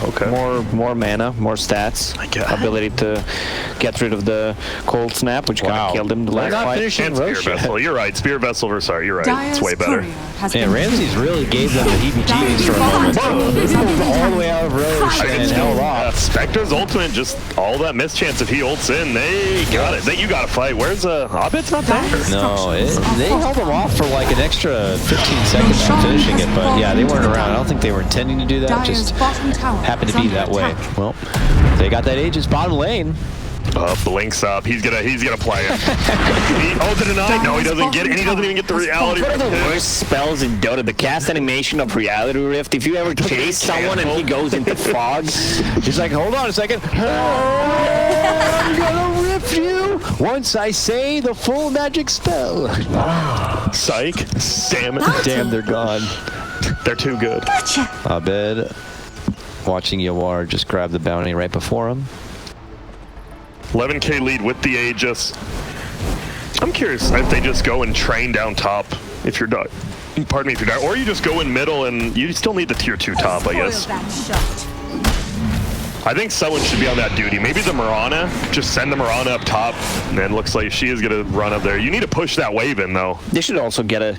Okay. More mana, more stats. Ability to get rid of the cold snap, which kind of killed him the last fight. And Spear Vessel. You're right. Spear Vessel versus Art. You're right. It's way better. Yeah, Ramses really gave them the heebie-jeebies for a moment. All the way out of Roche and held off. Spectre's ultimate, just all that mischance. If he ults in, they got it. You got to fight. Where's Abed's not there? No, they held him off for like an extra 15 seconds from finishing it, but yeah, they weren't around. I don't think they were intending to do that. Just happened to be that way. Well, they got that Aegis bottom lane. Blinks up. He's gonna play it. The deny. No, he doesn't get it. And he doesn't even get the reality. One of the worst spells in Dota, the cast animation of Reality Rift. If you ever chase someone and he goes into fog, he's like, hold on a second. I'm gonna rip you once I say the full magic spell. Psych. Damn it. Damn, they're gone. They're too good. Gotcha. Abed watching Yawar just grab the bounty right before him. 11k lead with the Aegis. I'm curious if they just go and train down top if you're done. Pardon me if you're done. Or you just go in middle and you still need the tier 2 top, I guess. I think someone should be on that duty. Maybe the Mirana. Just send the Mirana up top. And it looks like she is going to run up there. You need to push that wave in, though. They should also get a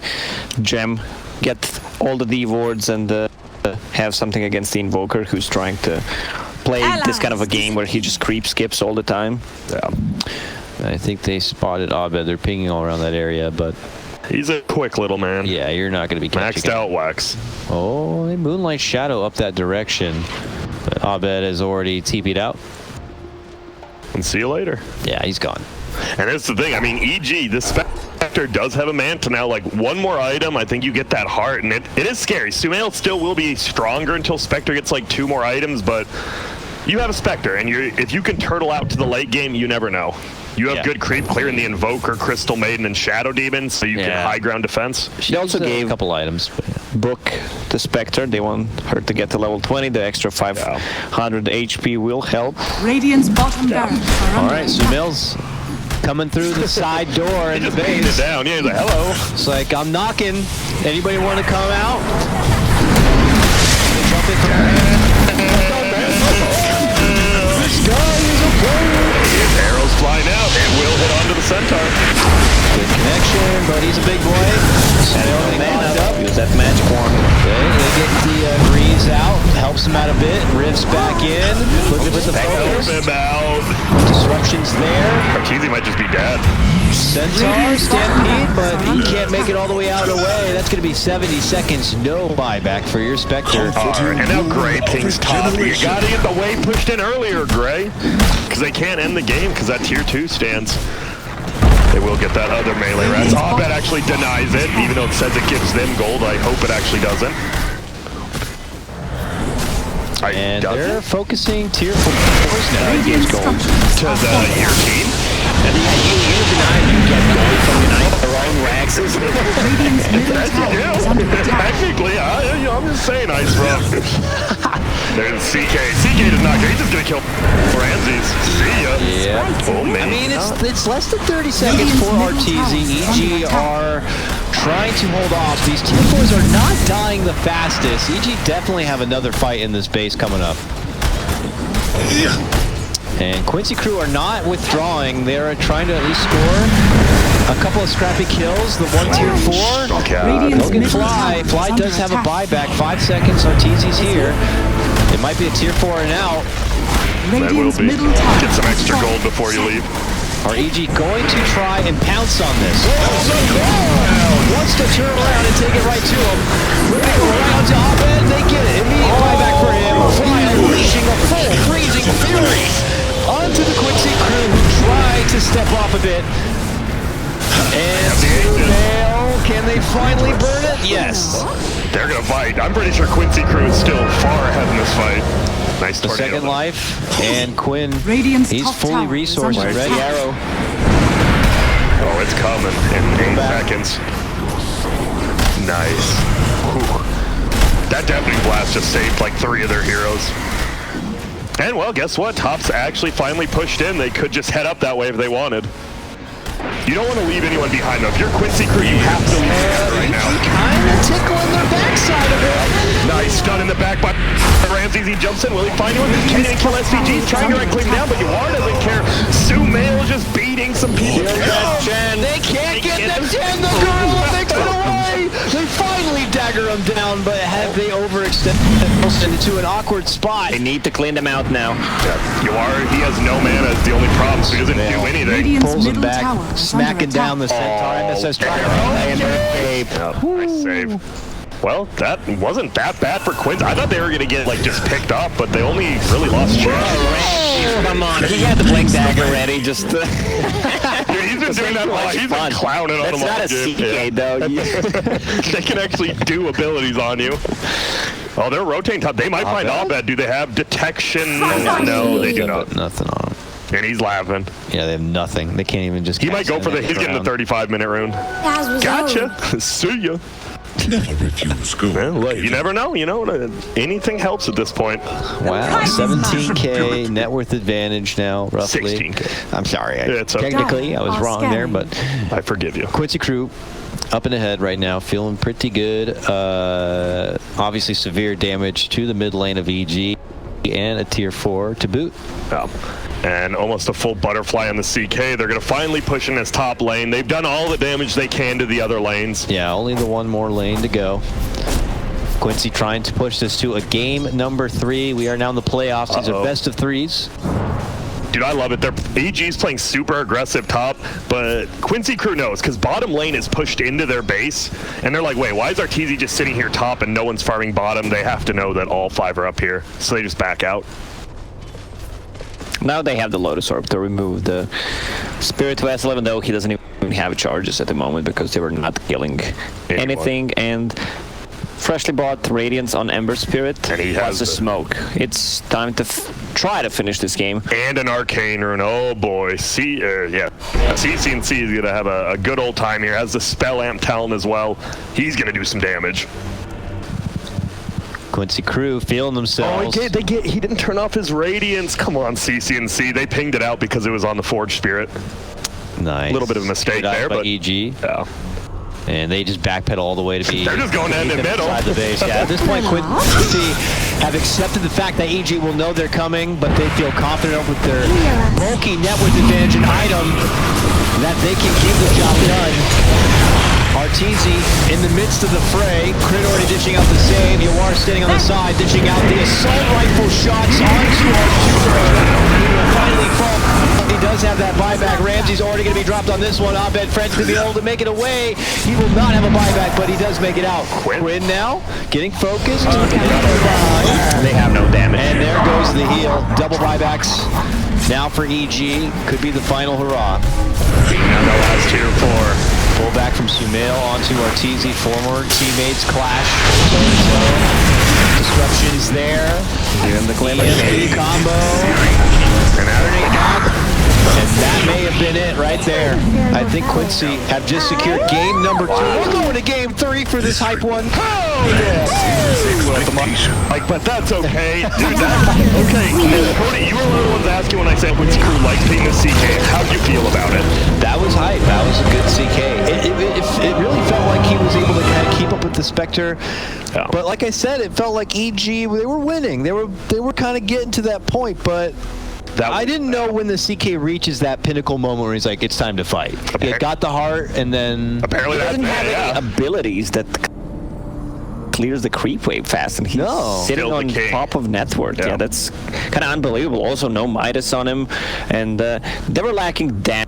gem, get all the D wards, and have something against the Invoker who's trying to play this kind of a game where he just creep skips all the time. Yeah. I think they spotted Abed. They're pinging all around that area, but he's a quick little man. Yeah, you're not going to be catching maxed out Wax. Oh, they Moonlight Shadow up that direction. But Abed has already TP'd out. And see you later. Yeah, he's gone. And that's the thing. I mean, EG, this Spectre does have a Manta now. Like, one more item, I think you get that heart. And it is scary. SUMAIL still will be stronger until Spectre gets like 2 more items, but you have a Spectre, and if you can turtle out to the late game, you never know. You have good creep clearing the Invoker, Crystal Maiden, and Shadow Demon, so you can high ground defense. She also gave a couple items. Book the Spectre. They want her to get to level 20. The extra 500 HP will help. Radiant's bottom barracks are all right, SUMAIL's coming through the side door in the base. It down. Yeah, he's like, hello. It's like, I'm knocking. Anybody want to come out? Arrows flying out. It will hit onto the Centaur. Good connection, but he's a big boy. Use that magic wand. They get the breeze out, helps him out a bit, riffs back in. Look at the focus. Disruption's there. Arteezy might just be dead. Centaur, Stampede, but he can't make it all the way out of the way. That's going to be 70 seconds, no buyback for your Spectre. And now Gray pings top. You got to get the wave pushed in earlier, Gray. Because they can't end the game because that tier 2 stands. They will get that other melee rats. Abed actually denies it, even though it says it gives them gold. I hope it actually doesn't. And they're focusing tier 4s now. He gives gold to the your team. And you deny you get gold from your own Waxes. Technically, I'm just saying, Ice Rock. There's CK. CK does not get. He's just gonna kill Ramses. See ya. Yeah. Oh man. I mean, it's less than 30 seconds for Arteezy. EG are trying to hold off. These tier 4s are not dying the fastest. EG definitely have another fight in this base coming up. And Quincy crew are not withdrawing. They're trying to at least score a couple of scrappy kills. The one tier 4. Look at Fly. Fly does have a buyback. 5 seconds. Arteezy's here. It might be a tier 4 and out. That will be. Get some extra gold before you leave. Are EG going to try and pounce on this? Wants to turn around and take it right to him. Ripping around to Abed. They get it. Immediate buyback for him. Fly unleashing a full freezing fury onto the Quincy crew, who tried to step off a bit. And SUMAIL, can they finally burn it? Yes. They're gonna fight. I'm pretty sure Quincy crew is still far ahead in this fight. Nice the second life, and Quinn, he's fully resourced and ready. Arrow. Oh, it's coming in 8 seconds. Nice. Whew. That Deafening Blast just saved like 3 of their heroes. And well, guess what? Top's actually finally pushed in. They could just head up that way if they wanted. You don't want to leave anyone behind though. If you're Quincy crew, you have to leave right now. Kind of tickling their backside of it. Nice stun in the back by Ramses. He jumps jumps in. Will he find anyone? Can't even kill SVG. He's trying to right click him down, but Yuar doesn't care. SUMAIL just beating some people. They can't get them 10. The gorilla makes it away. They finally dagger him down, but have they overextended into an awkward spot? They need to clean them out now. Yuar, he has no mana. It's the only problem, so he doesn't do anything. Radiant's Pulls him middle back, tower is smacking under down the attack. centaur. MSS trying to Nice save. Well, that wasn't that bad for Quincy. I thought they were going to get, like, just picked up, but they only really lost chance. Come on, he had the blink dagger ready. Just Dude, he's been doing that a lot. He's been clowning on them all That's not a CK, though. They can actually do abilities on you. Oh, they're rotating top. They might find Abed. Do they have detection? No, they do not. Nothing on him. And he's laughing. Yeah, they have nothing. They can't even just. He might go for the. He's getting the 35-minute rune. Gotcha. See ya. Never refuse. Go. Well, look, you never know. You know, anything helps at this point. Wow, 17K net worth advantage now, roughly. 16K. I'm sorry. It's okay. Technically, I was wrong there, but I forgive you. Quincy crew up and ahead right now, feeling pretty good. Obviously, severe damage to the mid lane of EG and a tier 4 to boot. And almost a full butterfly on the CK. They're going to finally push in his top lane. They've done all the damage they can to the other lanes. Yeah, only the one more lane to go. Quincy trying to push this to a game number 3. We are now in the playoffs. These are best of 3s. Dude, I love it. EG's playing super aggressive top, but Quincy crew knows because bottom lane is pushed into their base, and they're like, wait, why is Arteezy just sitting here top and no one's farming bottom? They have to know that all 5 are up here, so they just back out. Now they have the Lotus Orb to remove the Spirit Vessel, even though he doesn't even have charges at the moment because they were not killing anything. And freshly bought Radiance on Ember Spirit. And he has the smoke. It's time to try to finish this game. And an Arcane Rune. Oh boy. CC&C is going to have a good old time here. Has the Spell Amp Talon as well. He's going to do some damage. Quincy crew feeling themselves. Oh, he didn't turn off his Radiance. Come on, CC&C. They pinged it out because it was on the Forge Spirit. Nice. A little bit of a mistake there, but EG. Yeah. And they just backpedal all the way to be. They're just going end in middle. The base. Yeah, at this point, Quincy have accepted the fact that EG will know they're coming, but they feel confident with their bulky net worth advantage and item that they can keep the job done. Arteezy in the midst of the fray. Crit already dishing out the save. Yuar sitting on the side, dishing out the assault rifle shots onto Arteezy. He will finally fall. He does have that buyback. Ramsey's already going to be dropped on this one. Abed Fred's going to be able to make it away. He will not have a buyback, but he does make it out. Quinn now getting focused. They have no damage. And there goes the heal. Double buybacks now for EG. Could be the final hurrah. Now the last tier 4. Pull back from SUMAIL onto Arteezy. Former teammates clash. Disruptions there. Give him the claim. Combo. And that may have been it right there. I think Quincy have just secured game number 2. We're going to game 3 for this hype one. Oh, yes. Like, but that's okay. Dude, okay. Cody, you were one of the ones asking when I said Quincy crew likes playing the CK. How'd you feel about it? That was hype. That was a good CK. It really felt like he was able to kind of keep up with the Spectre. Yeah. But like I said, it felt like EG, they were winning. They were kind of getting to that point, but I didn't know when the CK reaches that pinnacle moment where he's like, it's time to fight. He got the heart, and then apparently he doesn't have any abilities that clears the creep wave fast, and he's sitting on top of net worth. Yeah, that's kind of unbelievable. Also, no Midas on him, and they were lacking damage.